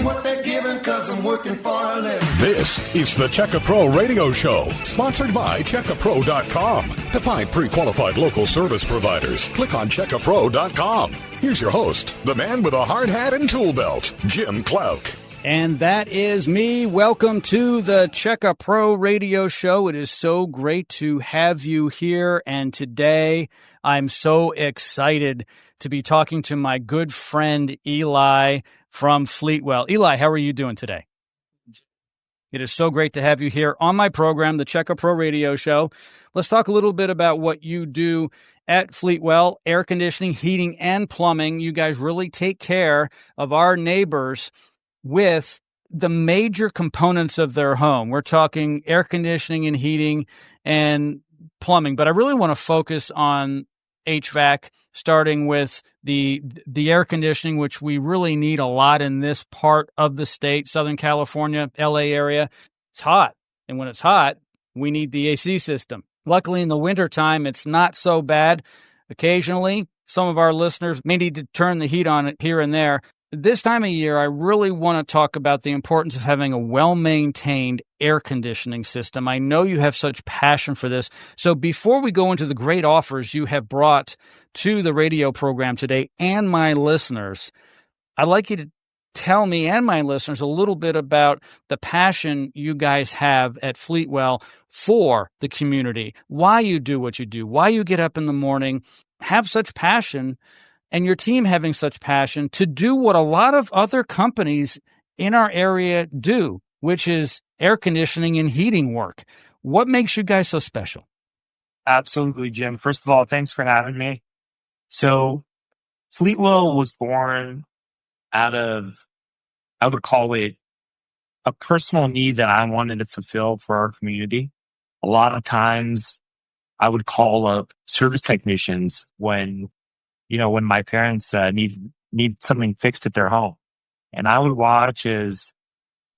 getting what they're giving because I'm working for a living. This is the Checka Pro Radio Show, sponsored by CheckaPro.com. To find pre-qualified local service providers, click on CheckaPro.com. Here's your host, the man with a hard hat and tool belt, Jim Clark. And that is me. Welcome to the Checka Pro Radio Show. It is so great to have you here. And today I'm so excited to be talking to my good friend Eli from Fleetwell. Eli, how are you doing today? It is so great to have you here on my program, the Checka Pro Radio Show. Let's talk a little bit about what you do at Fleetwell, air conditioning, heating, and plumbing. You guys really take care of our neighbors with the major components of their home. We're talking air conditioning and heating and plumbing, but I really want to focus on HVAC, starting with the air conditioning, which we really need a lot in this part of the state, Southern California, LA area. It's hot. And when it's hot, we need the AC system. Luckily, in the wintertime, it's not so bad. Occasionally, some of our listeners may need to turn the heat on here and there. This time of year, I really want to talk about the importance of having a well-maintained air conditioning system. I know you have such passion for this. So before we go into the great offers you have brought to the radio program today and my listeners, I'd like you to tell me and my listeners a little bit about the passion you guys have at Fleetwell for the community, why you do what you do, why you get up in the morning, have such passion, and your team having such passion to do what a lot of other companies in our area do, which is air conditioning and heating work. What makes you guys so special? Absolutely, Jim. First of all, thanks for having me. So Fleetwell was born out of, I would call it a personal need that I wanted to fulfill for our community. A lot of times I would call up service technicians when my parents need something fixed at their home. And I would watch as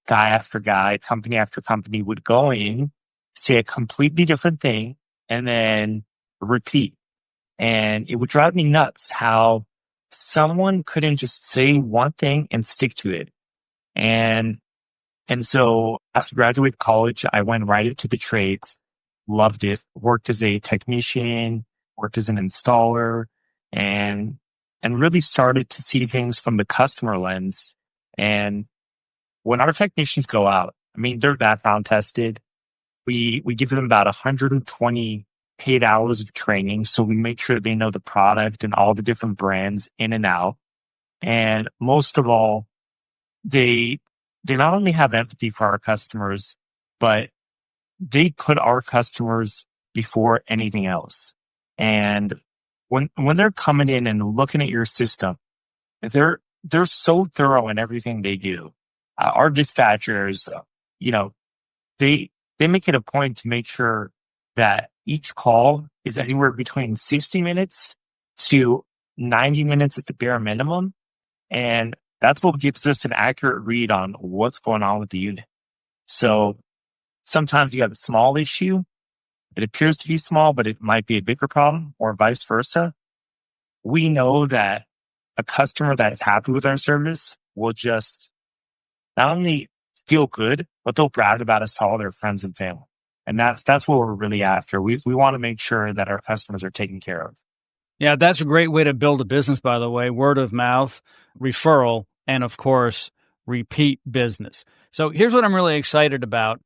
guy after guy, company after company would go in, say a completely different thing, and then repeat. And it would drive me nuts how someone couldn't just say one thing and stick to it. And so after graduating college, I went right into the trades, loved it, worked as a technician, worked as an installer, and really started to see things from the customer lens. And when our technicians go out, I mean, they're background tested. We give them about 120 paid hours of training. So we make sure they know the product and all the different brands in and out. And most of all, they not only have empathy for our customers, but they put our customers before anything else. And when they're coming in and looking at your system, they're so thorough in everything they do. Our dispatchers, they make it a point to make sure that each call is anywhere between 60 minutes to 90 minutes at the bare minimum. And that's what gives us an accurate read on what's going on with the unit. So sometimes you have a small issue. It appears to be small, but it might be a bigger problem, or vice versa. We know that a customer that is happy with our service will just not only feel good, but they'll brag about us to all their friends and family. And that's what we're really after. We want to make sure that our customers are taken care of. Yeah, that's a great way to build a business, by the way. Word of mouth, referral, and of course, repeat business. So here's what I'm really excited about.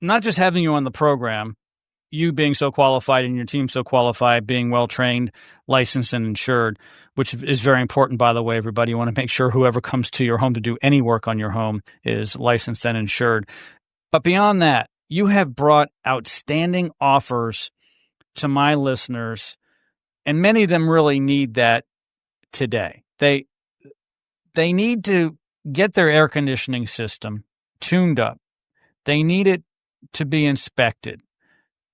Not just having you on the program, you being so qualified and your team so qualified, being well-trained, licensed, and insured, which is very important, by the way, everybody. You want to make sure whoever comes to your home to do any work on your home is licensed and insured. But beyond that, you have brought outstanding offers to my listeners, and many of them really need that today. They need to get their air conditioning system tuned up. They need it to be inspected.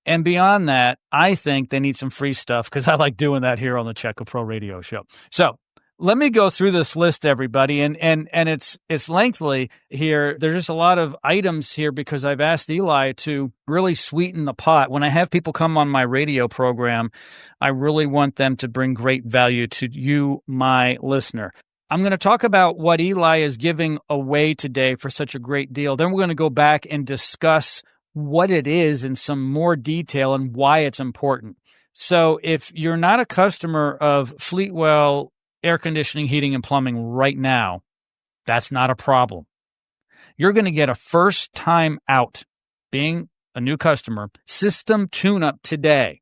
And beyond that, I think they need some free stuff because I like doing that here on the Checka Pro Radio Show. So let me go through this list, everybody. And it's lengthy here. There's just a lot of items here because I've asked Eli to really sweeten the pot. When I have people come on my radio program, I really want them to bring great value to you, my listener. I'm going to talk about what Eli is giving away today for such a great deal. Then we're going to go back and discuss what it is in some more detail and why it's important. So if you're not a customer of Fleetwell air conditioning, heating, and plumbing right now, that's not a problem. You're going to get a first time out, being a new customer, system tune-up today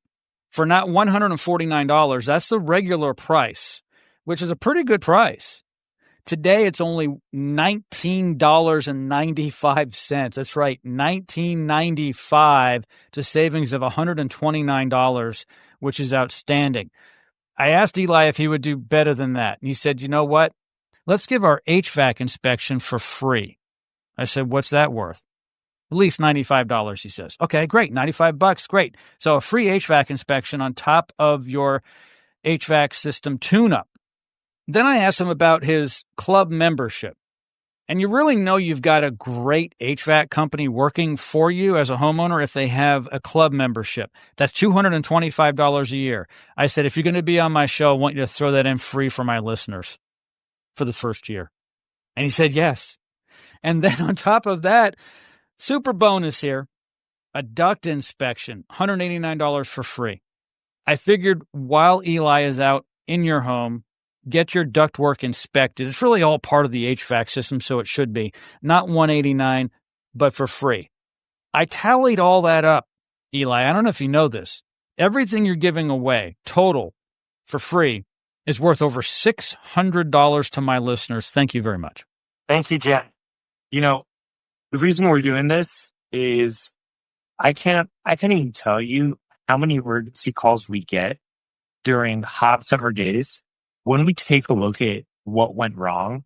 for not $149. That's the regular price, which is a pretty good price. Today, it's only $19.95. That's right, $19.95 to savings of $129, which is outstanding. I asked Eli if he would do better than that. And he said, you know what? Let's give our HVAC inspection for free. I said, what's that worth? At least $95, he says. Okay, great. $95, great. So a free HVAC inspection on top of your HVAC system tune-up. Then I asked him about his club membership. And you really know you've got a great HVAC company working for you as a homeowner if they have a club membership. That's $225 a year. I said, if you're going to be on my show, I want you to throw that in free for my listeners for the first year. And he said, yes. And then on top of that, super bonus here, a duct inspection, $189 for free. I figured while Eli is out in your home, get your ductwork inspected. It's really all part of the HVAC system, so it should be. Not $189, but for free. I tallied all that up, Eli. I don't know if you know this. Everything you're giving away, total, for free, is worth over $600 to my listeners. Thank you very much. Thank you, Jen. You know, the reason we're doing this is I can't even tell you how many emergency calls we get during hot summer days. When we take a look at what went wrong,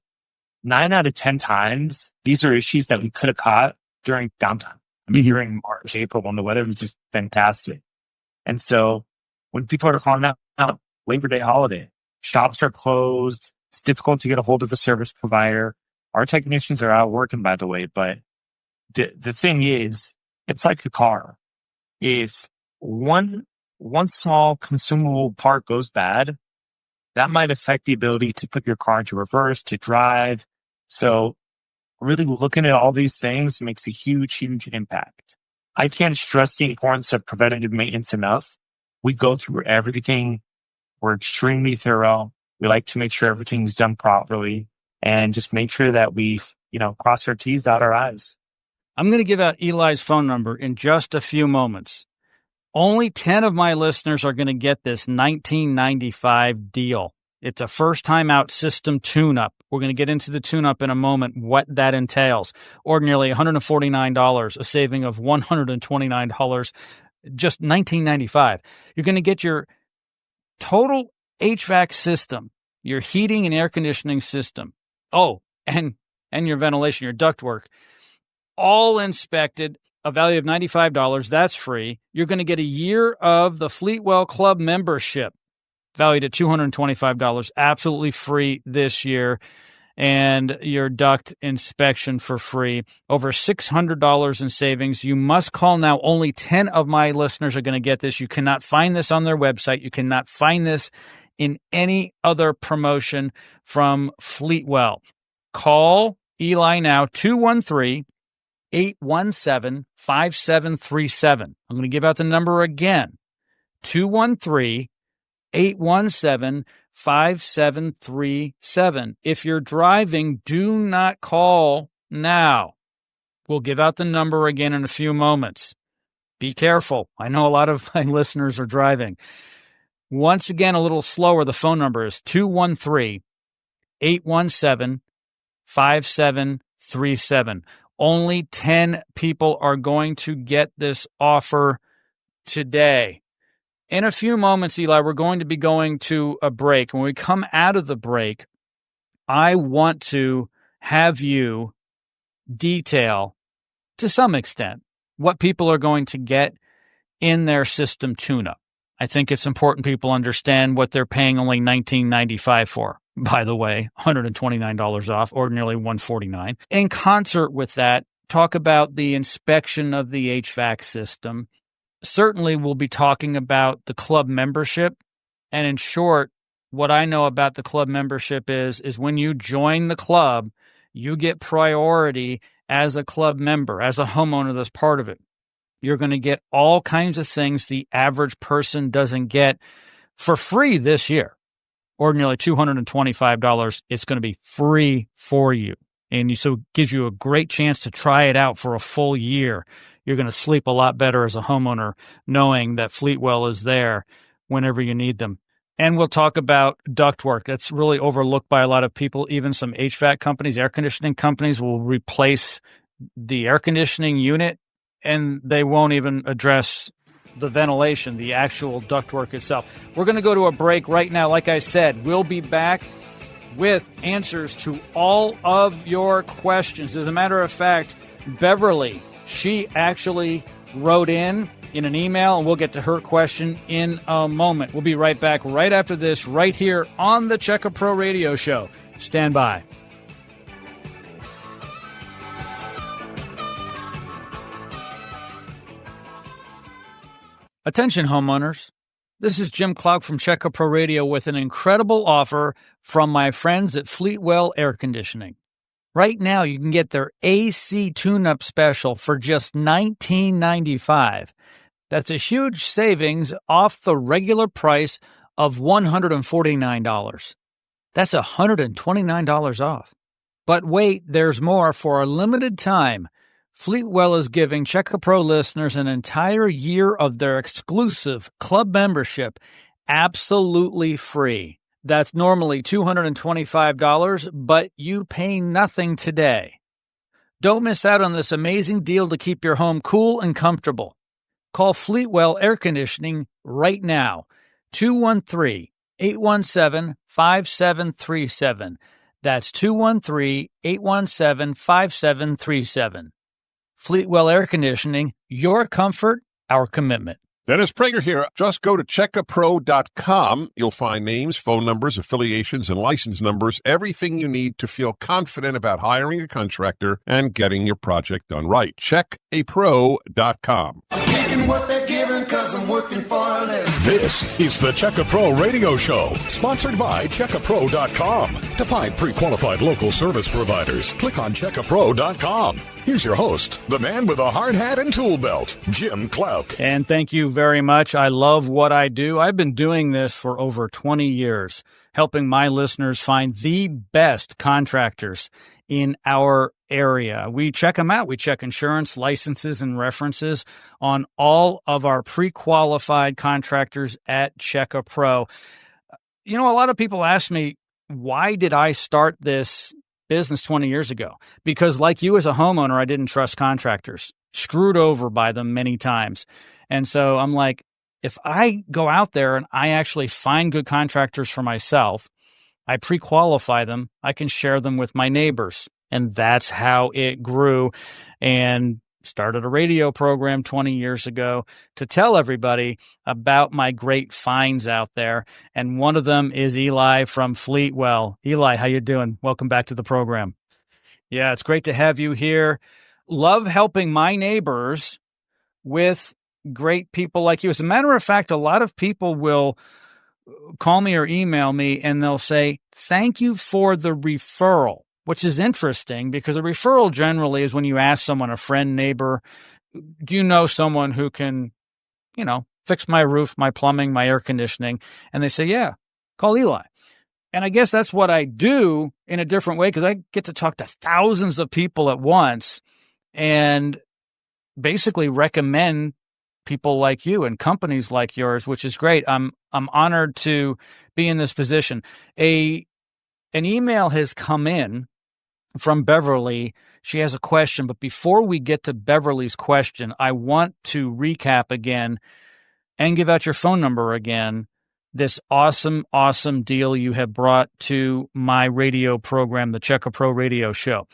9 out of 10 times, these are issues that we could have caught during downtime. I mean, during March, April, when the weather was just fantastic. And so when people are calling out Labor Day holiday, shops are closed. It's difficult to get a hold of a service provider. Our technicians are out working, by the way. But the thing is, it's like a car. If one small consumable part goes bad, that might affect the ability to put your car into reverse, to drive. So really looking at all these things makes a huge, huge impact. I can't stress the importance of preventative maintenance enough. We go through everything. We're extremely thorough. We like to make sure everything's done properly and just make sure that we've, cross our T's, dot our I's. I'm going to give out Eli's phone number in just a few moments. Only 10 of my listeners are going to get this $19.95 deal. It's a first-time out system tune-up. We're going to get into the tune-up in a moment, what that entails. Ordinarily $149, a saving of $129, just $19.95. You're going to get your total HVAC system, your heating and air conditioning system. Oh, and your ventilation, your ductwork, all inspected. A value of $95, that's free. You're going to get a year of the Fleetwell Club membership, valued at $225, absolutely free this year, and your duct inspection for free. Over $600 in savings. You must call now. Only 10 of my listeners are going to get this. You cannot find this on their website. You cannot find this in any other promotion from Fleetwell. Call Eli now, 213-817-5737. I'm going to give out the number again, 213-817-5737. If you're driving, do not call now. We'll give out the number again in a few moments. Be careful. I know a lot of my listeners are driving. Once again, a little slower. The phone number is 213-817-5737. Only 10 people are going to get this offer today. In a few moments, Eli, we're going to be going to a break. When we come out of the break, I want to have you detail, to some extent, what people are going to get in their system tune-up. I think it's important people understand what they're paying only $19.95 for. By the way, $129 off, ordinarily $149. In concert with that, talk about the inspection of the HVAC system. Certainly, we'll be talking about the club membership. And in short, what I know about the club membership is when you join the club, you get priority as a club member, as a homeowner that's part of it. You're going to get all kinds of things the average person doesn't get for free this year. Ordinarily $225, it's going to be free for you. And so it gives you a great chance to try it out for a full year. You're going to sleep a lot better as a homeowner knowing that Fleetwell is there whenever you need them. And we'll talk about ductwork. That's really overlooked by a lot of people. Even some HVAC companies, air conditioning companies will replace the air conditioning unit and they won't even address the ventilation, the actual ductwork itself. We're going to go to a break right now. Like I said, we'll be back with answers to all of your questions. As a matter of fact, Beverly, she actually wrote in an email, and we'll get to her question in a moment. We'll be right back right after this, right here on the Check A Pro Radio Show. Stand by. Attention, homeowners. This is Jim Clark from Check A Pro Radio with an incredible offer from my friends at Fleetwell Air Conditioning. Right now, you can get their AC tune-up special for just $19.95. That's a huge savings off the regular price of $149. That's $129 off. But wait, there's more. For a limited time, Fleetwell is giving Check A Pro listeners an entire year of their exclusive club membership absolutely free. That's normally $225, but you pay nothing today. Don't miss out on this amazing deal to keep your home cool and comfortable. Call Fleetwell Air Conditioning right now, 213-817-5737. That's 213-817-5737. Fleetwell Air Conditioning, your comfort, our commitment. Dennis Prager here. Just go to checkapro.com. You'll find names, phone numbers, affiliations, and license numbers, everything you need to feel confident about hiring a contractor and getting your project done right. Checkapro.com. I'm taking what they're giving because I'm working for a living. This is the Check A Pro Radio Show, sponsored by checkapro.com. To find pre-qualified local service providers, click on checkapro.com. Here's your host, the man with a hard hat and tool belt, Jim Clark. And thank you very much. I love what I do. I've been doing this for over 20 years, helping my listeners find the best contractors in our area. We check them out. We check insurance, licenses, and references on all of our pre-qualified contractors at Check A Pro. You know, a lot of people ask me, why did I start this business 20 years ago? Because like you as a homeowner, I didn't trust contractors, screwed over by them many times. And so I'm like, if I go out there and I actually find good contractors for myself, I pre-qualify them, I can share them with my neighbors. And that's how it grew, and started a radio program 20 years ago to tell everybody about my great finds out there. And one of them is Eli from Fleetwell. Eli, how you doing? Welcome back to the program. Yeah, it's great to have you here. Love helping my neighbors with great people like you. As a matter of fact, a lot of people will call me or email me and they'll say, thank you for the referral, which is interesting because a referral generally is when you ask someone, a friend, neighbor, do you know someone who can, fix my roof, my plumbing, my air conditioning? And they say, yeah, call Eli. And I guess that's what I do in a different way because I get to talk to thousands of people at once and basically recommend people like you and companies like yours, which is great. I'm honored to be in this position. An email has come in from Beverly. She has a question, but before we get to Beverly's question, I want to recap again and give out your phone number again. This awesome, awesome deal you have brought to my radio program, the Check A Pro Radio Show.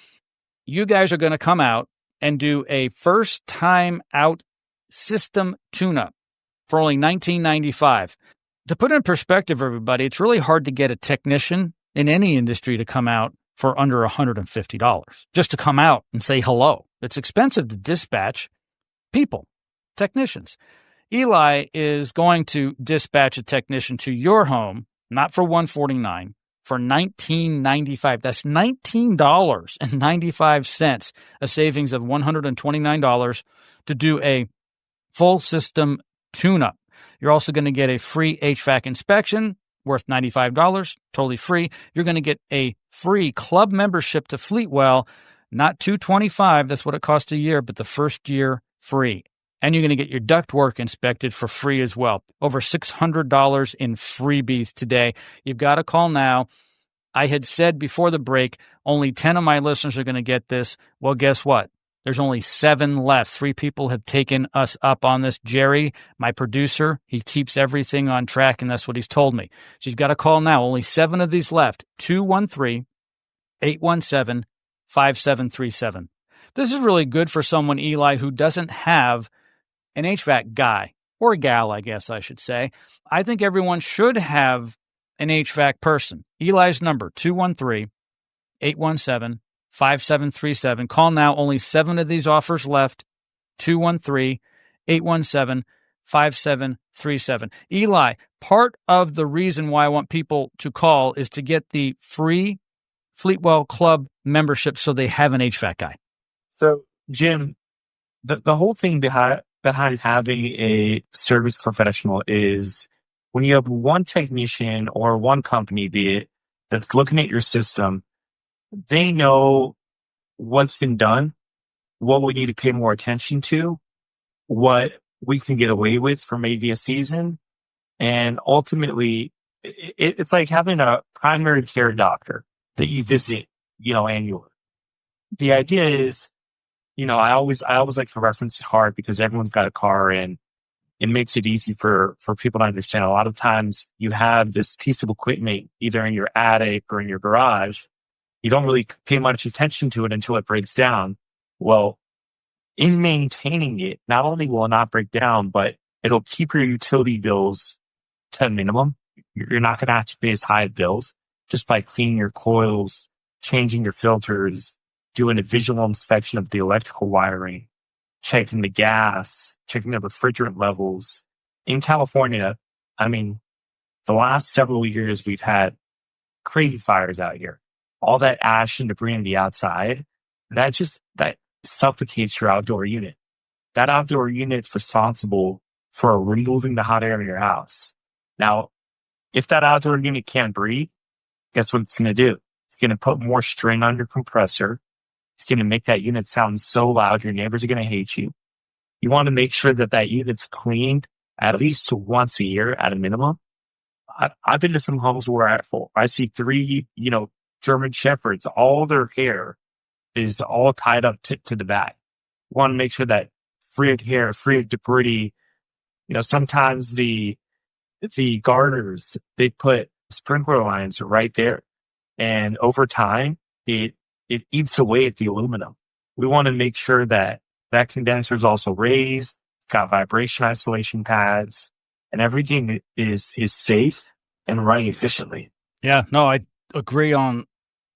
You guys are going to come out and do a first time out system tune-up for only $19.95. To put in perspective, everybody, it's really hard to get a technician in any industry to come out for under $150 just to come out and say hello. It's expensive to dispatch people, technicians. Eli is going to dispatch a technician to your home not for $149, for $19.95. That's $19.95, a savings of $129 to do a full system tune-up. You're also going to get a free HVAC inspection worth $95, totally free. You're going to get a free club membership to Fleetwell, not $225, that's what it costs a year, but the first year free. And you're going to get your ductwork inspected for free as well. Over $600 in freebies today. You've got to call now. I had said before the break, only 10 of my listeners are going to get this. Well, guess what? There's only 7 left. 3 people have taken us up on this. Jerry, my producer, he keeps everything on track, and that's what he's told me. So you've got to call now. Only 7 of these left. 213-817-5737. This is really good for someone, Eli, who doesn't have an HVAC guy, or gal, I guess I should say. I think everyone should have an HVAC person. Eli's number, 213-817-5737. Call now. Only 7 of these offers left. 213-817-5737. Eli, part of the reason why I want people to call is to get the free Fleetwell Club membership so they have an HVAC guy. So, Jim, the whole thing behind having a service professional is when you have one technician or one company, be it, that's looking at your system, they know what's been done, what we need to pay more attention to, what we can get away with for maybe a season. And ultimately, it's like having a primary care doctor that you visit, annually. The idea is, I always like to reference it hard because everyone's got a car and it makes it easy for people to understand. A lot of times you have this piece of equipment either in your attic or in your garage. You don't really pay much attention to it until it breaks down. Well, in maintaining it, not only will it not break down, but it'll keep your utility bills to a minimum. You're not going to have to pay as high bills just by cleaning your coils, changing your filters, doing a visual inspection of the electrical wiring, checking the gas, checking the refrigerant levels. In California, the last several years we've had crazy fires out here. All that ash and debris on the outside, that suffocates your outdoor unit. That outdoor unit's responsible for removing the hot air in your house. Now, if that outdoor unit can't breathe, guess what it's going to do? It's going to put more strain on your compressor. It's going to make that unit sound so loud, your neighbors are going to hate you. You want to make sure that unit's cleaned at least once a year at a minimum. I've been to some homes where I see 3, German Shepherds, all their hair is all tied up to the back. You want to make sure that free of hair, free of debris. Sometimes the gardeners, they put sprinkler lines right there. And over time, it eats away at the aluminum. We want to make sure that condenser is also raised, it's got vibration isolation pads, and everything is safe and running efficiently. Yeah, no, I agree on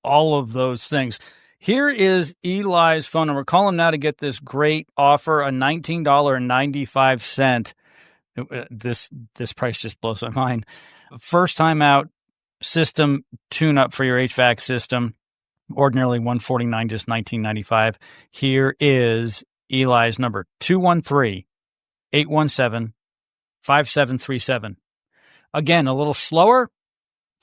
all of those things. Here is Eli's phone number. Call him now to get this great offer, a $19.95. This price just blows my mind. First time out system tune-up for your HVAC system. Ordinarily $149, just $19.95. Here is Eli's number, 213-817-5737. Again, a little slower,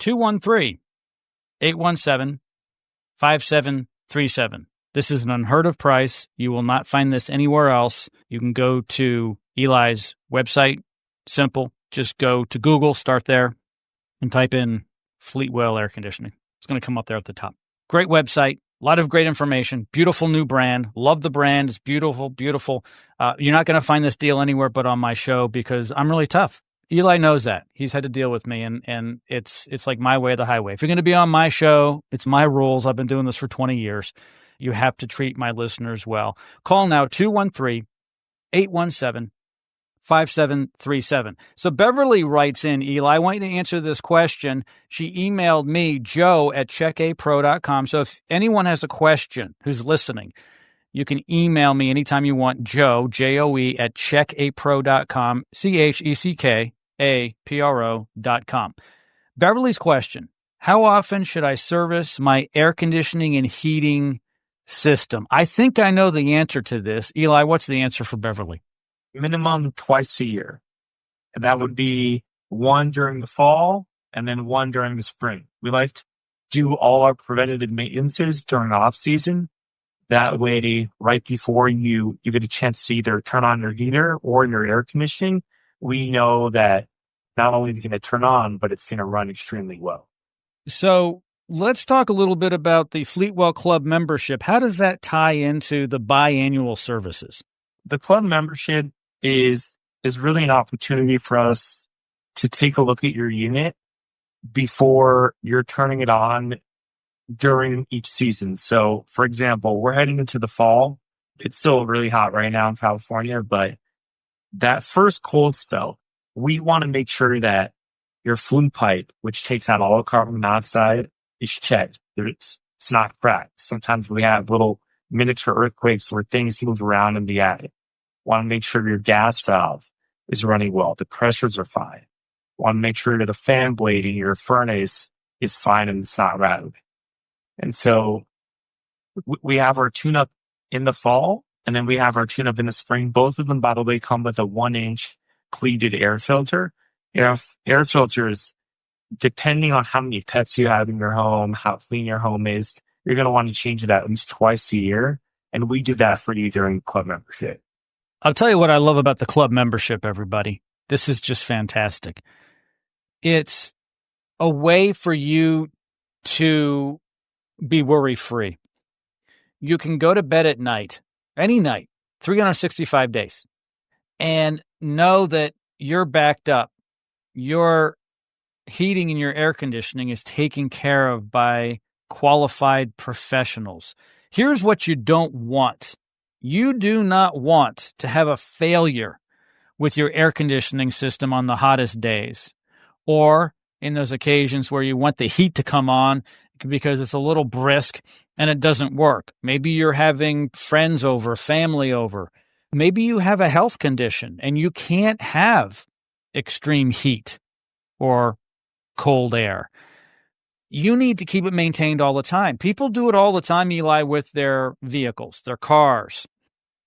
213-817-5737. This is an unheard of price. You will not find this anywhere else. You can go to Eli's website. Simple. Just go to Google, start there, and type in Fleetwell air conditioning. It's going to come up there at the top. Great website, a lot of great information, beautiful new brand. Love the brand. It's beautiful, beautiful. You're not going to find this deal anywhere but on my show because I'm really tough. Eli knows that. He's had to deal with me, and it's like my way or the highway. If you're going to be on my show, it's my rules. I've been doing this for 20 years. You have to treat my listeners well. Call now, 213-817-5737. So Beverly writes in, Eli, I want you to answer this question. She emailed me, joe@checkapro.com. So if anyone has a question who's listening, you can email me anytime you want, Joe, Joe, @checkapro.com, CheckAPRO.com. Beverly's question: how often should I service my air conditioning and heating system? I think I know the answer to this. Eli, what's the answer for Beverly? Minimum twice a year. And that would be one during the fall and then one during the spring. We like to do all our preventative maintenances during the off season. That way, right before you get a chance to either turn on your heater or your air conditioning, we know that not only is it going to turn on, but it's going to run extremely well. So let's talk a little bit about the Fleetwell Club membership. How does that tie into the biannual services? The club membership is really an opportunity for us to take a look at your unit before you're turning it on during each season. So, for example, we're heading into the fall. It's still really hot right now in California, but that first cold spell, we want to make sure that your flue pipe, which takes out all the carbon monoxide, is checked. It's not cracked. Sometimes we have little miniature earthquakes where things move around in the attic. Want to make sure your gas valve is running well. The pressures are fine. Want to make sure that the fan blade in your furnace is fine and it's not rattling. And so we have our tune-up in the fall, and then we have our tune-up in the spring. Both of them, by the way, come with a 1-inch pleated air filter. Air filters, depending on how many pets you have in your home, how clean your home is, you're going to want to change it at least twice a year. And we do that for you during club membership. I'll tell you what I love about the club membership, everybody. This is just fantastic. It's a way for you to be worry-free. You can go to bed at night, any night, 365 days, and know that you're backed up. Your heating and your air conditioning is taken care of by qualified professionals. Here's what you don't want. You do not want to have a failure with your air conditioning system on the hottest days, or in those occasions where you want the heat to come on because it's a little brisk and it doesn't work. Maybe you're having friends over, family over. Maybe you have a health condition and you can't have extreme heat or cold air. You need to keep it maintained all the time. People do it all the time, Eli, with their vehicles, their cars.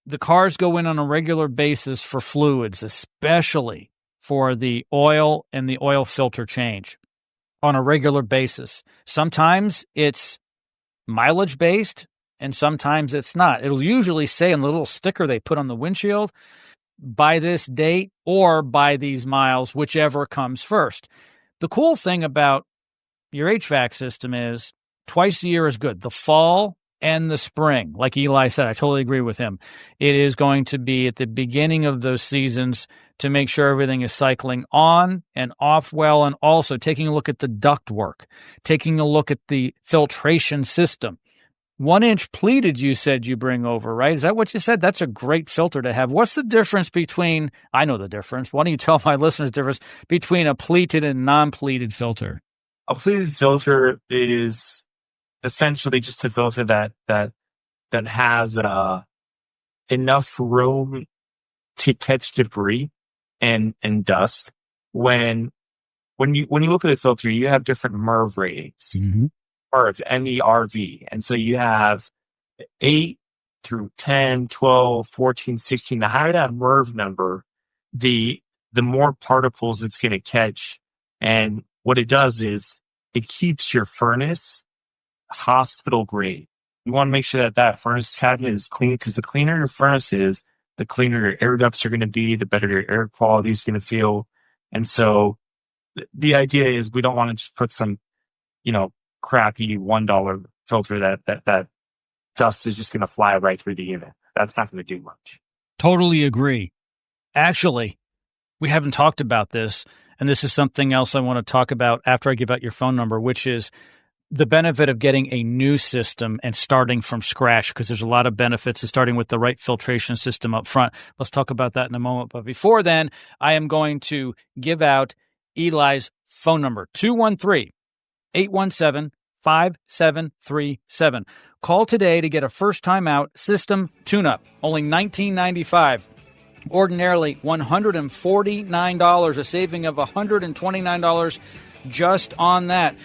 The cars go in on a regular basis for fluids, especially for the oil and the oil filter change on a regular basis. Sometimes it's mileage based and sometimes it's not. It'll usually say on the little sticker they put on the windshield, by this date or by these miles, whichever comes first. The cool thing about your HVAC system is twice a year is good. The fall and the spring, like Eli said, I totally agree with him. It is going to be at the beginning of those seasons to make sure everything is cycling on and off well, and also taking a look at the duct work, taking a look at the filtration system. 1-inch pleated, you said you bring over, right? Is that what you said? That's a great filter to have. What's the difference between, I know the difference. Why don't you tell my listeners the difference between a pleated and non-pleated filter? A pleated filter is essentially just a filter that has enough room to catch debris and dust. When you look at a filter, you have different MERV ratings. Mm-hmm. MERV, M-E-R-V. And so you have 8 through 10, 12, 14, 16. The higher that MERV number, the more particles it's going to catch. And what it does is it keeps your furnace hospital grade. You want to make sure that furnace cabinet is clean, because the cleaner your furnace is, the cleaner your air ducts are going to be, the better your air quality is going to feel. And so the idea is we don't want to just put some, crappy $1 filter that dust is just going to fly right through the unit. That's not going to do much. Totally agree. Actually, we haven't talked about this, and this is something else I want to talk about after I give out your phone number, which is the benefit of getting a new system and starting from scratch, because there's a lot of benefits to starting with the right filtration system up front. Let's talk about that in a moment. But before then, I am going to give out Eli's phone number, 213-817-5737. Call today to get a first-time out system tune-up, only $19.95. Ordinarily $149, a saving of $129 just on that.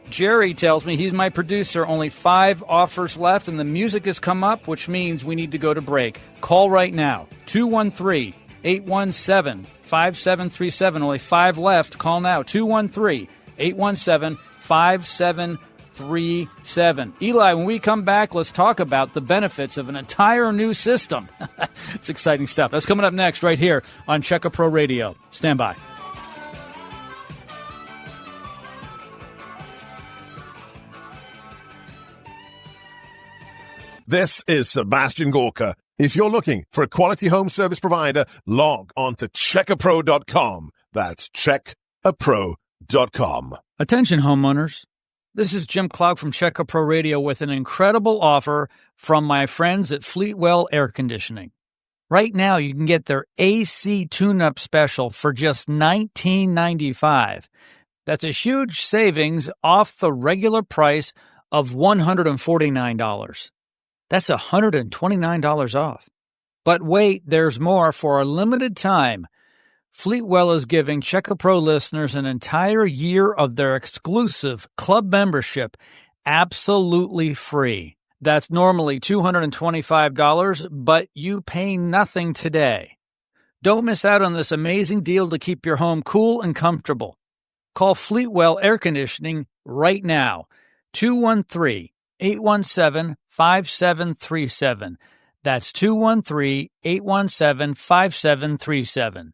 Jerry tells me, he's my producer, only 5 offers left, and the music has come up, which means we need to go to break. Call right now, 213-817-5737. Only 5 left. Call now, 213-817-5737. Eli, when we come back, let's talk about the benefits of an entire new system. It's exciting stuff. That's coming up next right here on Checka Pro Radio. Stand by. This is Sebastian Gorka. If you're looking for a quality home service provider, log on to checkapro.com. That's checkapro.com. Attention, homeowners. This is Jim Cloud from Checka Pro Radio with an incredible offer from my friends at Fleetwell Air Conditioning. Right now, you can get their AC tune-up special for just $19.95. That's a huge savings off the regular price of $149. That's $129 off. But wait, there's more. For a limited time, Fleetwell is giving Checka Pro listeners an entire year of their exclusive club membership absolutely free. That's normally $225, but you pay nothing today. Don't miss out on this amazing deal to keep your home cool and comfortable. Call Fleetwell Air Conditioning right now, 213-817-5737. That's 213-817-5737.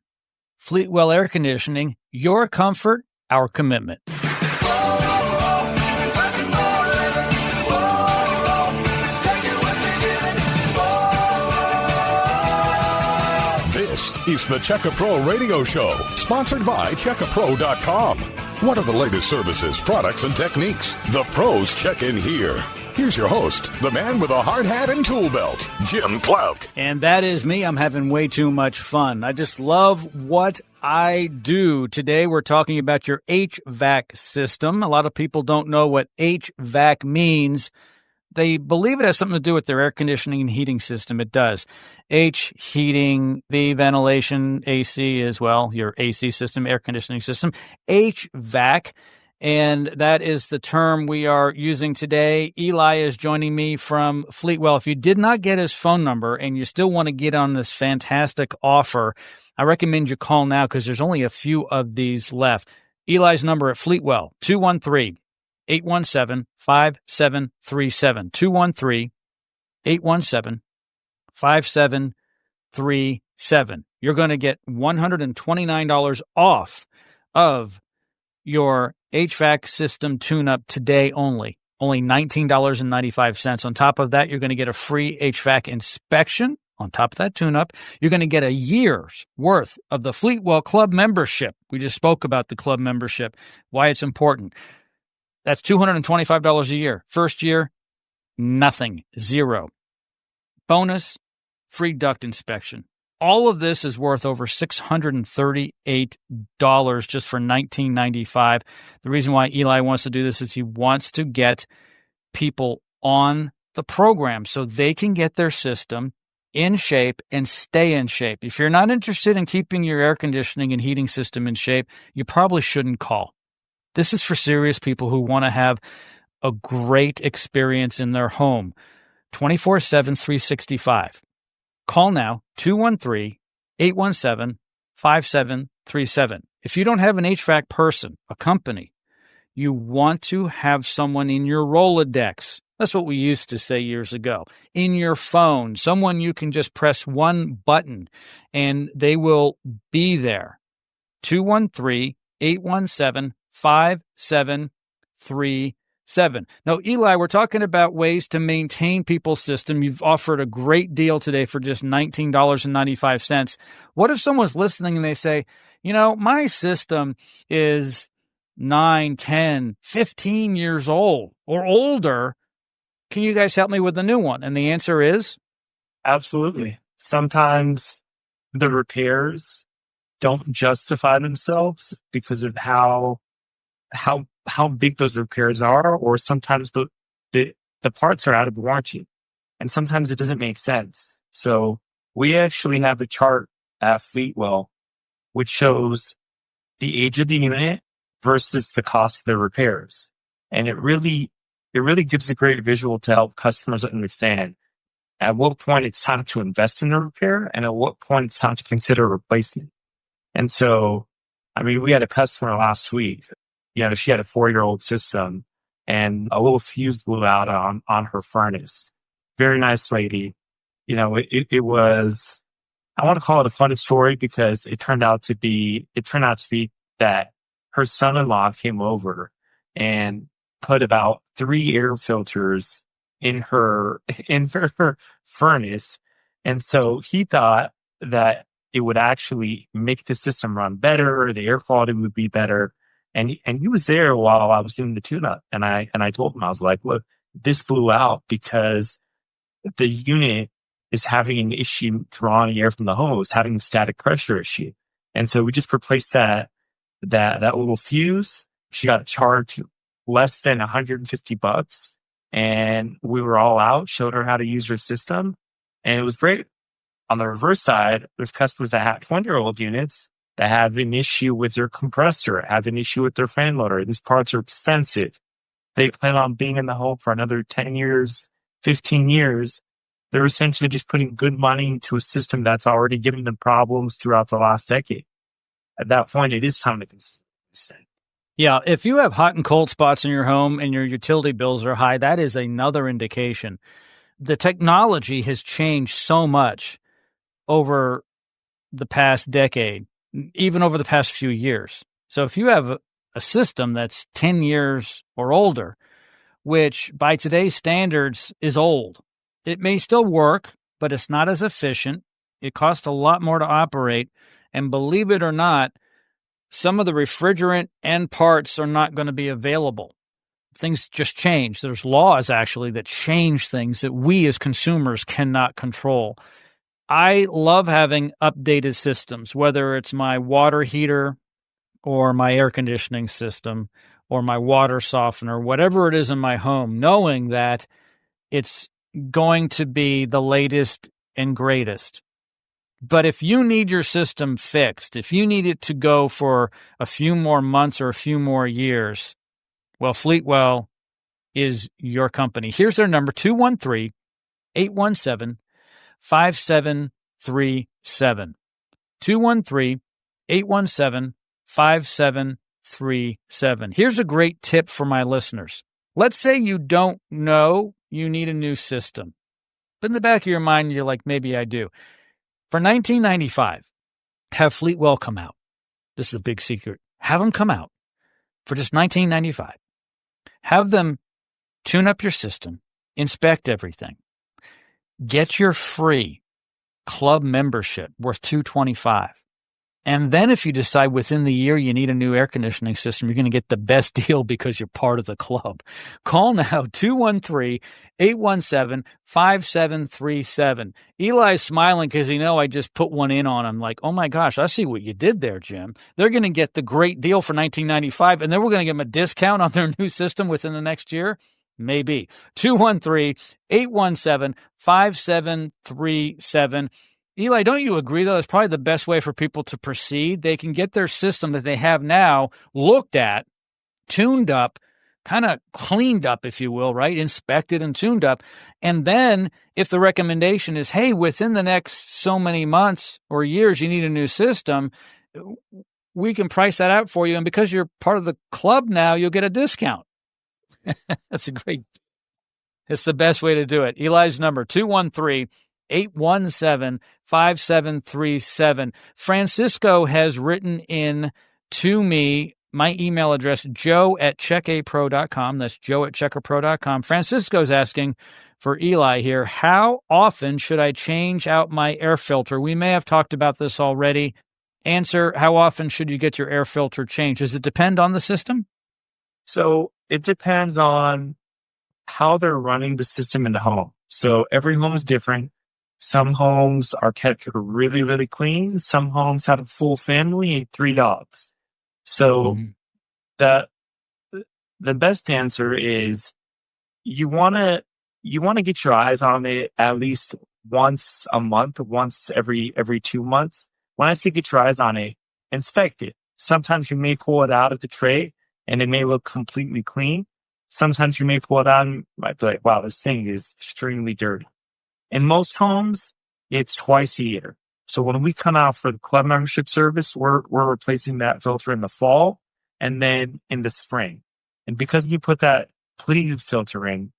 Fleetwell Air Conditioning, your comfort, our commitment. This is the Checka Pro Radio Show, sponsored by CheckaPro.com. What are the latest services, products, and techniques? The pros check in here. Here's your host, the man with a hard hat and tool belt, Jim Cloud. And that is me. I'm having way too much fun. I just love what I do. Today we're talking about your HVAC system. A lot of people don't know what HVAC means. They believe it has something to do with their air conditioning and heating system. It does. H, heating, V, ventilation, AC as well, your AC system, air conditioning system. HVAC, and that is the term we are using today. Eli is joining me from Fleetwell. If you did not get his phone number and you still want to get on this fantastic offer, I recommend you call now because there's only a few of these left. Eli's number at Fleetwell, 213-817-5737. 213-817-5737. You're going to get $129 off of your HVAC system tune-up today only. Only $19.95. On top of that, you're going to get a free HVAC inspection. On top of that tune-up, you're going to get a year's worth of the Fleetwell Club membership. We just spoke about the club membership, why it's important. That's $225 a year. First year, nothing, zero. Bonus, free duct inspection. All of this is worth over $638 just for $19.95. The reason why Eli wants to do this is he wants to get people on the program so they can get their system in shape and stay in shape. If you're not interested in keeping your air conditioning and heating system in shape, you probably shouldn't call. This is for serious people who want to have a great experience in their home, 24/7, 365. Call now, 213-817-5737. If you don't have an HVAC person, a company, you want to have someone in your Rolodex. That's what we used to say years ago. In your phone, someone you can just press one button and they will be there. 213-817-5737. Now, Eli, we're talking about ways to maintain people's system. You've offered a great deal today for just $19.95. What if someone's listening and they say, you know, my system is 9, 10, 15 years old or older. Can you guys help me with the new one? And the answer is? Absolutely. Sometimes the repairs don't justify themselves because of how big those repairs are, or sometimes the parts are out of warranty, and sometimes it doesn't make sense. So we actually have a chart at Fleetwell which shows the age of the unit, versus the cost of the repairs. And it really gives a great visual to help customers understand at what point it's time to invest in the repair and at what point it's time to consider replacement. And so, I mean, we had a customer last week, she had a 4-year-old system and a little fuse blew out on her furnace. Very nice lady. It was, I want to call it a fun story because it turned out to be that her son-in-law came over and put about 3 air filters in her furnace. And so he thought that it would actually make the system run better, the air quality would be better. And he was there while I was doing the tune-up. And I told him, I was like, look, this blew out because the unit is having an issue drawing air from the hose, having a static pressure issue. And so we just replaced that little fuse. She got charged less than $150. And we were all out, showed her how to use her system. And it was great. On the reverse side, there's customers that have 20-year-old units that have an issue with their compressor, have an issue with their fan loader. These parts are expensive. They plan on being in the home for another 10 years, 15 years. They're essentially just putting good money into a system that's already giving them problems throughout the last decade. At that point, it is time to consider. Yeah, if you have hot and cold spots in your home and your utility bills are high, that is another indication. The technology has changed so much over the past decade, even over the past few years. So if you have a system that's 10 years or older, which by today's standards is old, it may still work, but it's not as efficient. It costs a lot more to operate. And believe it or not, some of the refrigerant and parts are not going to be available. Things just change. There's laws actually that change things that we as consumers cannot control. I love having updated systems, whether it's my water heater or my air conditioning system or my water softener, whatever it is in my home, knowing that it's going to be the latest and greatest. But if you need your system fixed, if you need it to go for a few more months or a few more years, well, Fleetwell is your company. Here's their number, 213-817-5737. 213-817-5737. Here's a great tip for my listeners. Let's say you don't know you need a new system, but in the back of your mind, you're like, maybe I do. For $19.95, have Fleetwell come out. This is a big secret. Have them come out for just $19.95. Have them tune up your system, inspect everything. Get your free club membership worth $225. And then if you decide within the year you need a new air conditioning system, you're going to get the best deal because you're part of the club. Call now, 213-817-5737. Eli's smiling because I just put one in on him. Like, oh my gosh, I see what you did there, Jim. They're going to get the great deal for $19.95, and then we're going to give them a discount on their new system within the next year. Maybe. 213-817-5737. Eli, don't you agree, though? It's probably the best way for people to proceed. They can get their system that they have now looked at, tuned up, kind of cleaned up, if you will, right? Inspected and tuned up. And then if the recommendation is, hey, within the next so many months or years, you need a new system, we can price that out for you. And because you're part of the club now, you'll get a discount. It's the best way to do it. Eli's number, 213-817-5737. Francisco has written in to me, my email address, joe@checkapro.com. That's joe@checkapro.com. Francisco's asking for Eli here, how often should I change out my air filter? We may have talked about this already. Answer, how often should you get your air filter changed? Does it depend on the system? So it depends on how they're running the system in the home. So every home is different. Some homes are kept really, really clean. Some homes have a full family and 3 dogs. So the best answer is you want to get your eyes on it at least once a month, once every 2 months. When I say get your eyes on it, inspect it. Sometimes you may pull it out of the tray and it may look completely clean. Sometimes you may pull it out and you might be like, wow, this thing is extremely dirty. In most homes, it's twice a year. So when we come out for the club membership service, we're replacing that filter in the fall and then in the spring. And because you put that pleated filter in,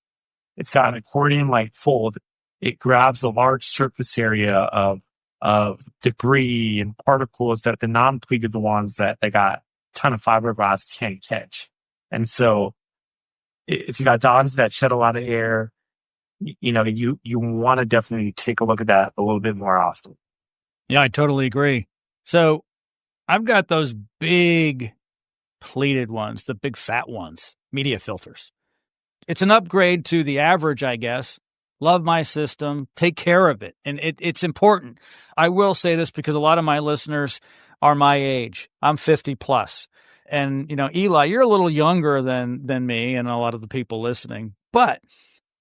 it's got an accordion-like fold. It grabs a large surface area of debris and particles that the non-pleated ones that they got a ton of fiberglass can't catch. And so if you got dogs that shed a lot of air, you want to definitely take a look at that a little bit more often. Yeah, I totally agree. So I've got those big pleated ones, the big fat ones, media filters. It's an upgrade to the average, I guess. Love my system, take care of it. And it's important. I will say this because a lot of my listeners are my age. I'm 50 plus. And, Eli, you're a little younger than me and a lot of the people listening. But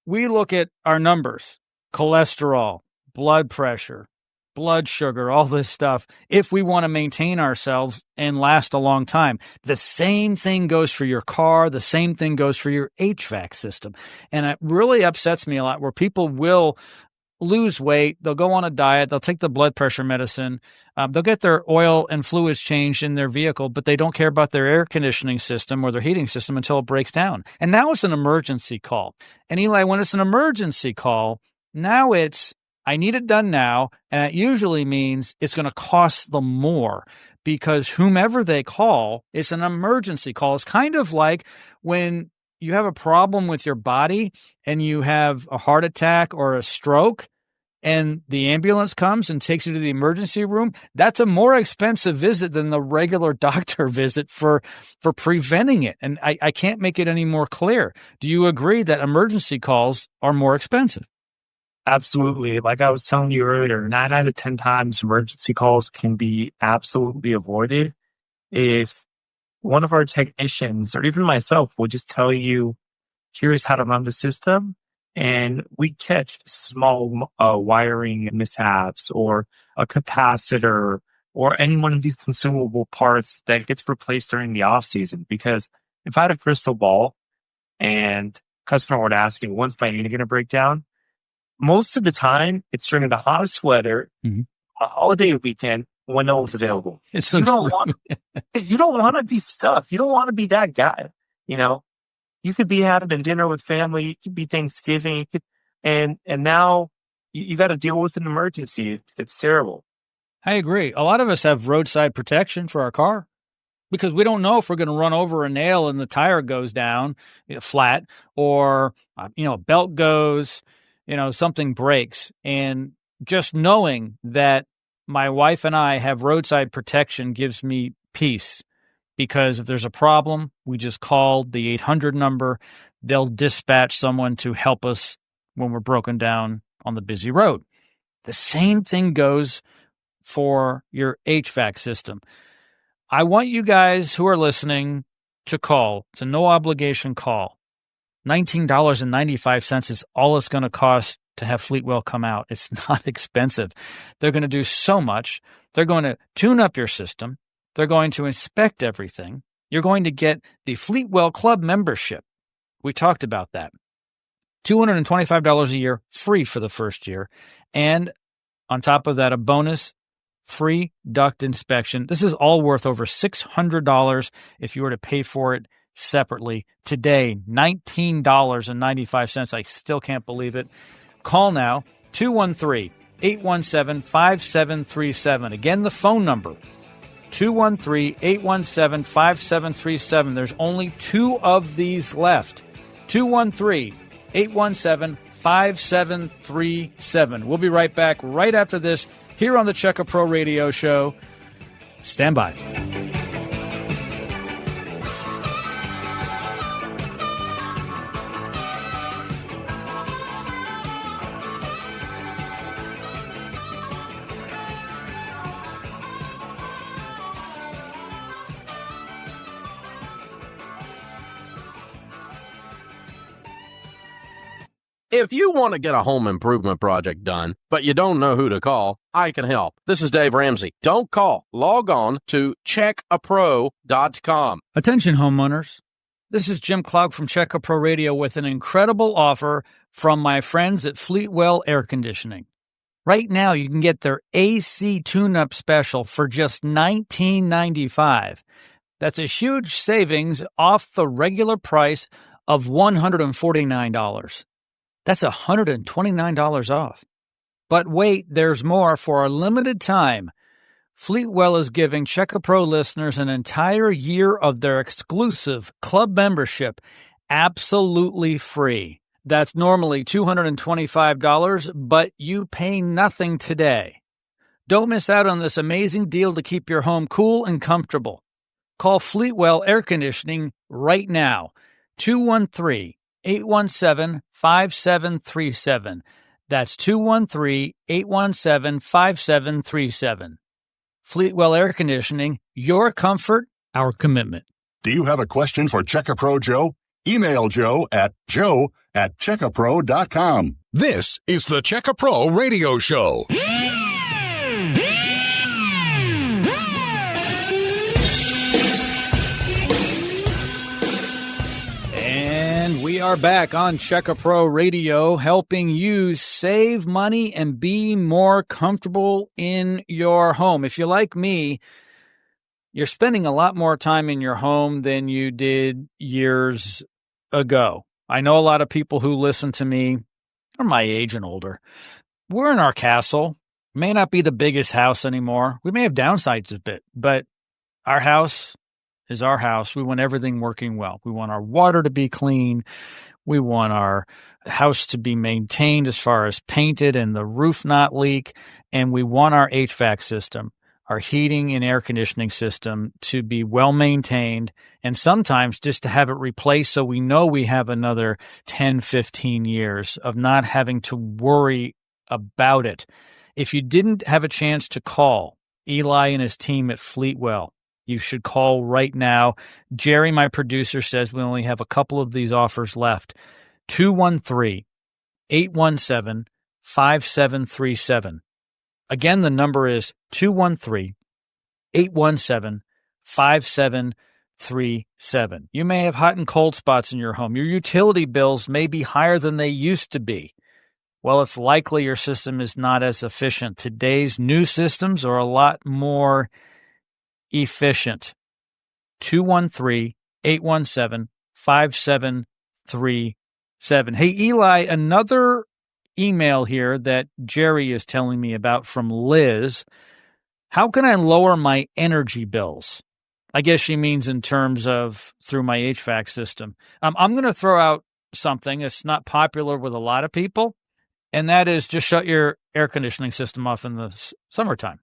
we look at our numbers, cholesterol, blood pressure, blood sugar, all this stuff, if we want to maintain ourselves and last a long time. The same thing goes for your car. The same thing goes for your HVAC system. And it really upsets me a lot where people will lose weight. They'll go on a diet. They'll take the blood pressure medicine. They'll get their oil and fluids changed in their vehicle, but they don't care about their air conditioning system or their heating system until it breaks down. And now it's an emergency call. And Eli, when it's an emergency call, now it's, I need it done now, and that usually means it's going to cost them more because whomever they call, it's an emergency call. It's kind of like when you have a problem with your body and you have a heart attack or a stroke and the ambulance comes and takes you to the emergency room. That's a more expensive visit than the regular doctor visit for preventing it. And I can't make it any more clear. Do you agree that emergency calls are more expensive? Absolutely. Like I was telling you earlier, 9 out of 10 times emergency calls can be absolutely avoided if one of our technicians or even myself will just tell you, here's how to run the system. And we catch small wiring mishaps or a capacitor or any one of these consumable parts that gets replaced during the off season. Because if I had a crystal ball and customer would ask me, when's my unit going to break down? Most of the time, it's during the hottest weather, a holiday weekend when no one's available. It's so you don't want to be stuck. You don't want to be that guy. You could be having a dinner with family. It could be Thanksgiving, and now you got to deal with an emergency. It's terrible. I agree. A lot of us have roadside protection for our car because we don't know if we're going to run over a nail and the tire goes down flat, or a belt goes. Something breaks. And just knowing that my wife and I have roadside protection gives me peace, because if there's a problem, we just call the 800 number. They'll dispatch someone to help us when we're broken down on the busy road. The same thing goes for your HVAC system. I want you guys who are listening to call. It's a no obligation call. $19.95 is all it's going to cost to have Fleetwell come out. It's not expensive. They're going to do so much. They're going to tune up your system. They're going to inspect everything. You're going to get the Fleetwell Club membership. We talked about that. $225 a year, free for the first year. And on top of that, a bonus, free duct inspection. This is all worth over $600 if you were to pay for it separately today. $19.95. I still can't believe it. Call now, 213-817-5737. Again, the phone number, 213-817-5737. There's only 2 of these left. 213-817-5737. We'll be right back right after this here on the Check A Pro Radio Show. Stand by. If you want to get a home improvement project done, but you don't know who to call, I can help. This is Dave Ramsey. Don't call. Log on to checkapro.com. Attention, homeowners. This is Jim Cloud from Check A Pro Radio with an incredible offer from my friends at Fleetwell Air Conditioning. Right now, you can get their AC tune-up special for just $19.95. That's a huge savings off the regular price of $149. That's $129 off. But wait, there's more. For a limited time, Fleetwell is giving Check A Pro listeners an entire year of their exclusive club membership absolutely free. That's normally $225, but you pay nothing today. Don't miss out on this amazing deal to keep your home cool and comfortable. Call Fleetwell Air Conditioning right now, 213-817-5737. That's 213-817-5737. Fleetwell Air Conditioning, your comfort, our commitment. Do you have a question for Check-A-Pro Joe? Email Joe at checkapro.com. This is the Check-A-Pro Radio Show. And we are back on Check A Pro Radio, helping you save money and be more comfortable in your home. If you're like me, you're spending a lot more time in your home than you did years ago. I know a lot of people who listen to me are my age and older. We're in our castle. May not be the biggest house anymore. We may have downsides a bit, but our house is our house. We want everything working well. We want our water to be clean. We want our house to be maintained as far as painted and the roof not leak. And we want our HVAC system, our heating and air conditioning system, to be well maintained, and sometimes just to have it replaced so we know we have another 10, 15 years of not having to worry about it. If you didn't have a chance to call Eli and his team at Fleetwell, you should call right now. Jerry, my producer, says we only have a couple of these offers left. 213-817-5737. Again, the number is 213-817-5737. You may have hot and cold spots in your home. Your utility bills may be higher than they used to be. Well, it's likely your system is not as efficient. Today's new systems are a lot more efficient. 213-817-5737. Hey, Eli, another email here that Jerry is telling me about from Liz. How can I lower my energy bills? I guess she means in terms of through my HVAC system. I'm going to throw out something that's not popular with a lot of people, and that is just shut your air conditioning system off in the summertime.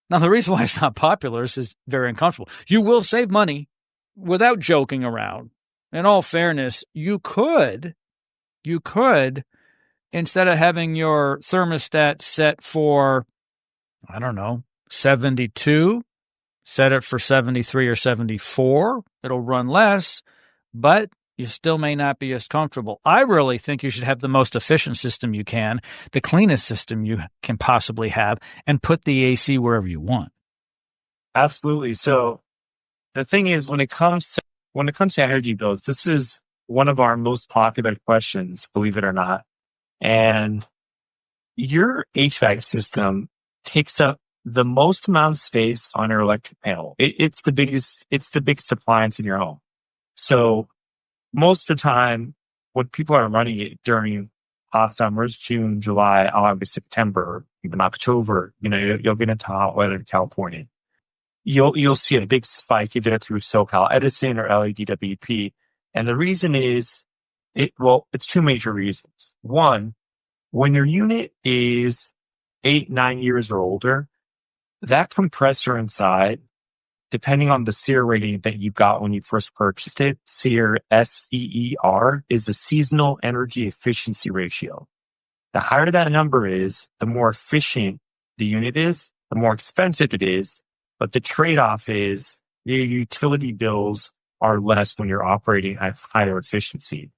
Now, the reason why it's not popular is it's very uncomfortable. You will save money without joking around. In all fairness, you could, instead of having your thermostat set for, 72, set it for 73 or 74. It'll run less, but you still may not be as comfortable. I really think you should have the most efficient system you can, the cleanest system you can possibly have, and put the AC wherever you want. Absolutely. So the thing is, when it comes to energy bills, this is one of our most popular questions, believe it or not. And your HVAC system takes up the most amount of space on your electric panel. It's the biggest appliance in your home. So most of the time, when people are running it during hot summers, June, July, August, September, even October, you'll get into hot weather in California. You'll see a big spike either through SoCal Edison or LADWP. And the reason is, it's two major reasons. One, when your unit is 8-9 years or older, that compressor inside, depending on the SEER rating that you got when you first purchased it, SEER, SEER, is the seasonal energy efficiency ratio. The higher that number is, the more efficient the unit is, the more expensive it is. But the trade-off is your utility bills are less when you're operating at higher efficiency.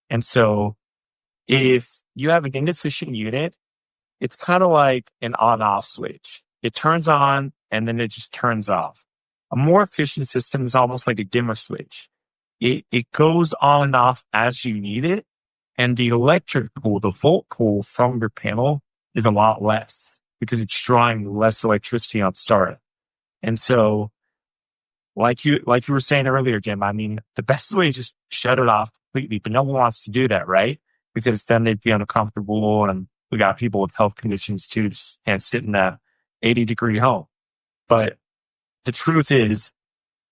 And so if you have an inefficient unit, it's kind of like an on-off switch. It turns on and then it just turns off. A more efficient system is almost like a dimmer switch. It goes on and off as you need it, and the electric pool, the volt pool from your panel is a lot less because it's drawing less electricity on start. And so, like you were saying earlier, Jim, I mean, the best way is just shut it off completely, but no one wants to do that, right? Because then they'd be uncomfortable, and we got people with health conditions too, and sit in a 80-degree home. But the truth is,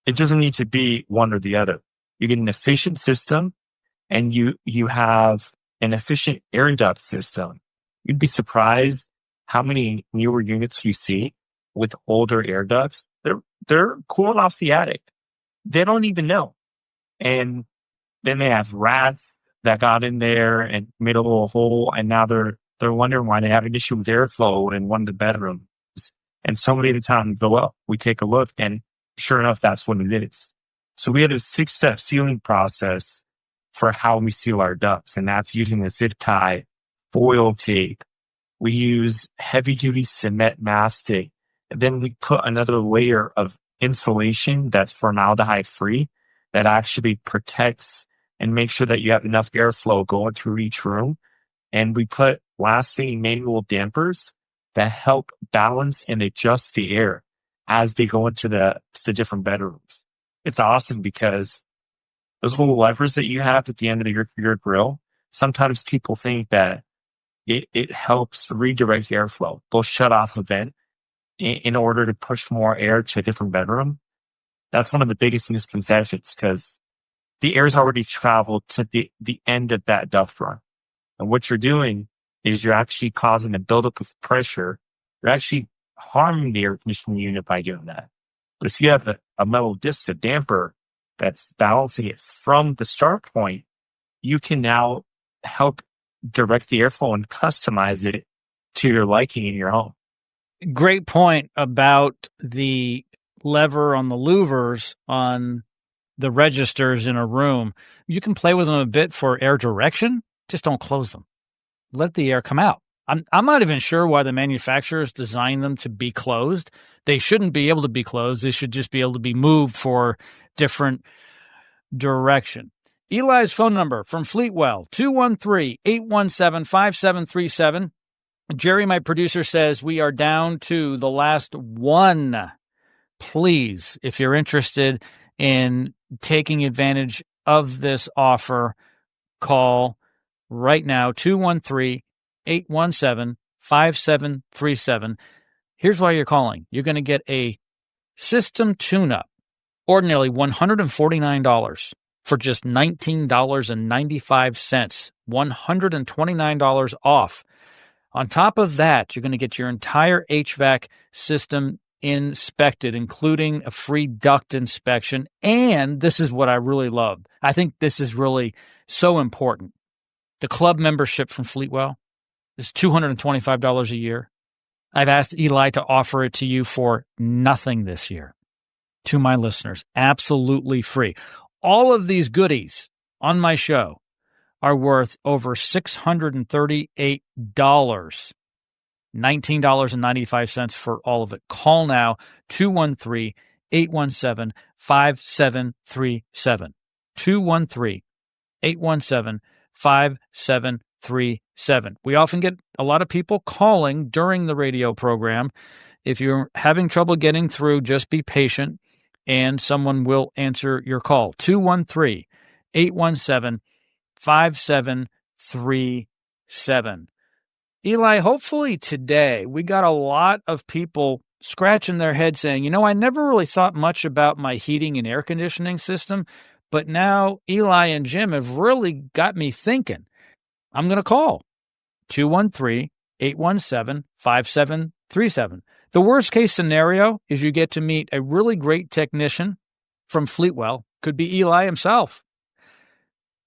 it doesn't need to be one or the other. You get an efficient system, and you have an efficient air duct system. You'd be surprised how many newer units you see with older air ducts. They're cooling off the attic. They don't even know. And then they have rats that got in there and made a little hole, and now they're wondering why they have an issue with airflow in one of the bedrooms. And so many of the time we go up, we take a look, and sure enough, that's what it is. So we had a 6-step sealing process for how we seal our ducts, and that's using a zip tie, foil tape. We use heavy-duty cement mastic, and then we put another layer of insulation that's formaldehyde-free that actually protects and makes sure that you have enough airflow going through each room. And we put, lastly, manual dampers that help balance and adjust the air as they go into the different bedrooms. It's awesome because those little levers that you have at the end of your grill, sometimes people think that it helps redirect airflow. They'll shut off a vent in order to push more air to a different bedroom. That's one of the biggest misconceptions, because the air's already traveled to the end of that duct run. And what you're doing is you're actually causing a buildup of pressure. You're actually harming the air conditioning unit by doing that. But if you have a metal disc, a damper, that's balancing it from the start point, you can now help direct the airflow and customize it to your liking in your home. Great point about the lever on the louvers on the registers in a room. You can play with them a bit for air direction. Just don't close them. Let the air come out. I'm not even sure why the manufacturers designed them to be closed. They shouldn't be able to be closed. They should just be able to be moved for different direction. Eli's phone number from Fleetwell, 213-817-5737. Jerry, my producer, says we are down to the last one. Please, if you're interested in taking advantage of this offer, call right now, 213-817-5737. Here's why you're calling. You're going to get a system tune-up, ordinarily $149 for just $19.95, $129 off. On top of that, you're going to get your entire HVAC system inspected, including a free duct inspection. And this is what I really love. I think this is really so important. The club membership from Fleetwell is $225 a year. I've asked Eli to offer it to you for nothing this year. To my listeners, absolutely free. All of these goodies on my show are worth over $638. $19.95 for all of it. Call now, 213-817-5737. 213-817-5737. We often get a lot of people calling during the radio program. If you're having trouble getting through, just be patient and someone will answer your call. 213-817-5737. Eli, hopefully today we got a lot of people scratching their head saying, I never really thought much about my heating and air conditioning system, but now Eli and Jim have really got me thinking. I'm going to call 213-817-5737. The worst case scenario is you get to meet a really great technician from Fleetwell, could be Eli himself,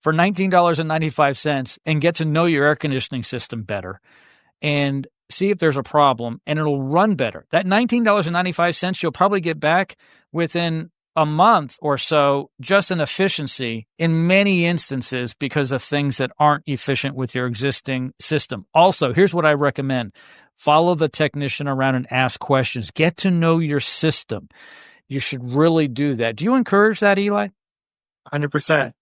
for $19.95 and get to know your air conditioning system better and see if there's a problem, and it'll run better. That $19.95 you'll probably get back within a month or so just in efficiency in many instances because of things that aren't efficient with your existing system. Also, here's what I recommend. Follow the technician around and ask questions. Get to know your system. You should really do that. Do you encourage that, Eli? 100%.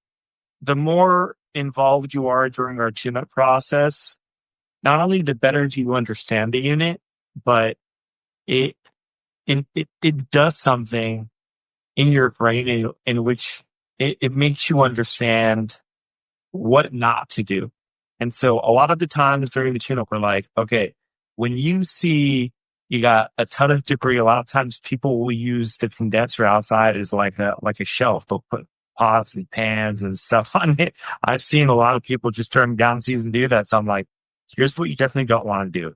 The more involved you are during our tune-up process, not only the better do you understand the unit, but it does something in your brain in which it makes you understand what not to do. And so a lot of the times during the tune-up, we're like, okay, when you see you got a ton of debris, a lot of times people will use the condenser outside as like a shelf. They'll put pots and pans and stuff on it. I've seen a lot of people just turn down season do that. So I'm like, here's what you definitely don't want to do.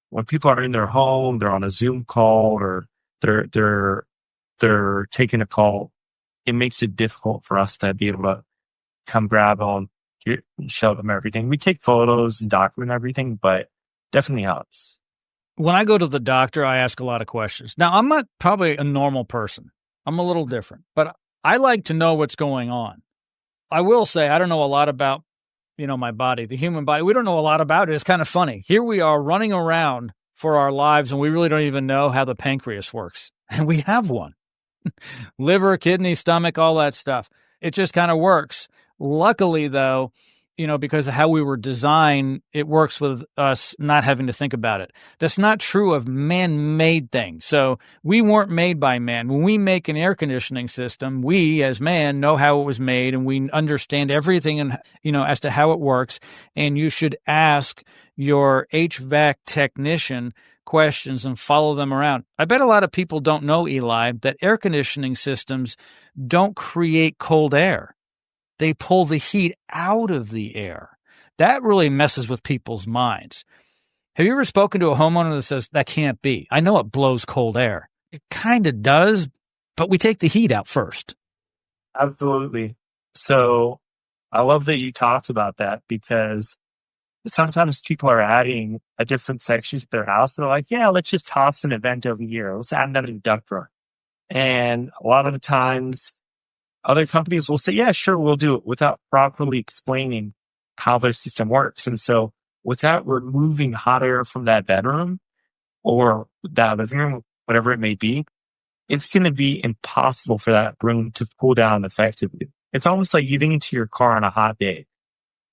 When people are in their home, they're on a Zoom call or they're taking a call, it makes it difficult for us to be able to come grab them, show them everything. We take photos and document everything, but definitely helps. When I go to the doctor, I ask a lot of questions. Now, I'm not probably a normal person. I'm a little different, but I like to know what's going on. I will say I don't know a lot about, my body, the human body. We don't know a lot about it. It's kind of funny. Here we are running around for our lives, and we really don't even know how the pancreas works. And we have one. Liver, kidney, stomach, all that stuff. It just kind of works. Luckily, though, because of how we were designed, it works with us not having to think about it. That's not true of man-made things. So we weren't made by man. When we make an air conditioning system, we as man know how it was made, and we understand everything and as to how it works. And you should ask your HVAC technician questions and follow them around. I bet a lot of people don't know, Eli, that air conditioning systems don't create cold air. They pull the heat out of the air. That really messes with people's minds. Have you ever spoken to a homeowner that says, that can't be? I know it blows cold air. It kind of does, but we take the heat out first. Absolutely. So I love that you talked about that, because sometimes people are adding a different section to their house. They're like, yeah, let's just toss an event over here. Let's add another duct run. And a lot of the times, other companies will say, yeah, sure, we'll do it, without properly explaining how their system works. And so without removing hot air from that bedroom or that living room, whatever it may be, it's going to be impossible for that room to cool down effectively. It's almost like getting into your car on a hot day.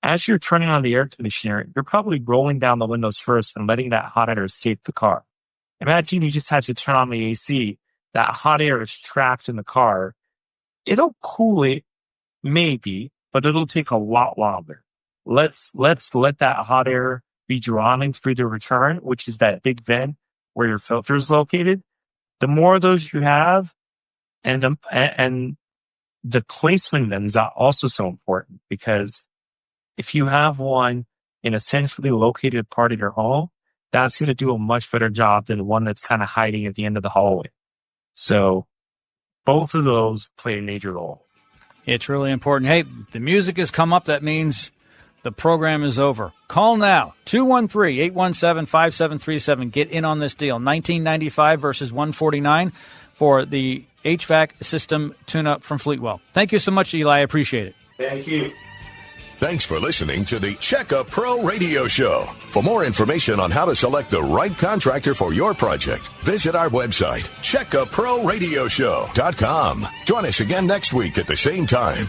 As you're turning on the air conditioner, you're probably rolling down the windows first and letting that hot air escape the car. Imagine you just had to turn on the AC. That hot air is trapped in the car. It'll cool it, maybe, but it'll take a lot longer. Let's let that hot air be drawn in through the return, which is that big vent where your filter is located. The more of those you have, and the placement of them is also so important, because if you have one in a centrally located part of your home, that's going to do a much better job than one that's kind of hiding at the end of the hallway. So both of those play a major role. It's really important. Hey, the music has come up. That means the program is over. Call now, 213-817-5737. Get in on this deal. $19.95 versus $149 for the HVAC system tune-up from Fleetwell. Thank you so much, Eli. I appreciate it. Thank you. Thanks for listening to the Checka Pro Radio Show. For more information on how to select the right contractor for your project, visit our website, checkaproradioshow.com. Join us again next week at the same time.